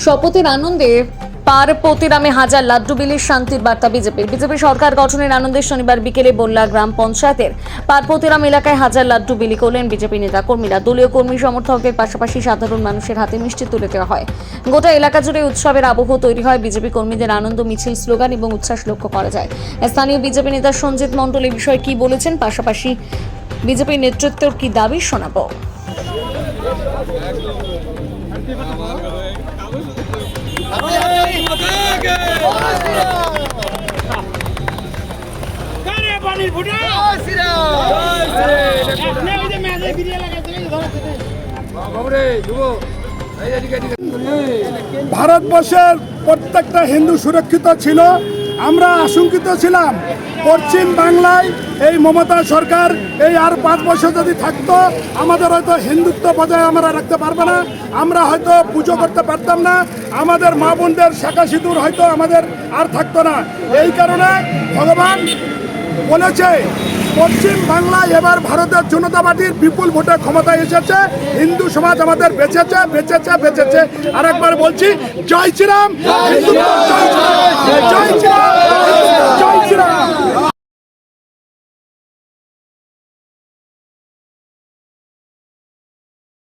শপথের আনন্দে পারপতিরামে হাজার লাড্ডু বিলির শান্তির বার্তা বিজেপি সরকার গঠনের আনন্দে শনিবার বিকেলে বল্লা গ্রাম পঞ্চায়েতের পারপতিরাম এলাকায় হাজার লাড্ডু বিলি করলেন বিজেপি নেতা কর্মীরা। দলীয় কর্মী সমর্থকদের পাশাপাশি সাধারণ মানুষের হাতে মিষ্টি তুলে দেওয়া হয়। গোটা এলাকা জুড়ে উৎসবের আবহ তৈরি হয়। বিজেপি কর্মীদের আনন্দ মিছিল, স্লোগান এবং উচ্ছ্বাস লক্ষ্য করা যায়। স্থানীয় বিজেপি নেতা সঞ্জিত মণ্ডল এই বিষয়ে কি বলেছেন, পাশাপাশি বিজেপি নেতৃত্বের কি দাবি শোনাবো। ভারতবর্ষের প্রত্যেকটা হিন্দু সুরক্ষিত ছিল। আমরা আশঙ্কিত ছিলাম পশ্চিম বাংলায় এই মমতা সরকার এই আর 5 বছর যদি থাকতো, আমাদের হয়তো হিন্দুত্ব বজায় আমরা রাখতে পারবো না, আমরা হয়তো পুজো করতে পারতাম না, আমাদের মা বোনদের শাখা সিঁদুর হয়তো আমাদের আর থাকতো না। এই কারণে ভগবান বলেছে পশ্চিম বাংলায় এবার ভারতের জনতা পার্টির বিপুল ভোটে ক্ষমতায় এসেছে। হিন্দু সমাজ আমাদের বেঁচেছে বেঁচেছে বেঁচেছে। আর একবার বলছি, জয় শ্রীরাম, জয় শ্রীরাম।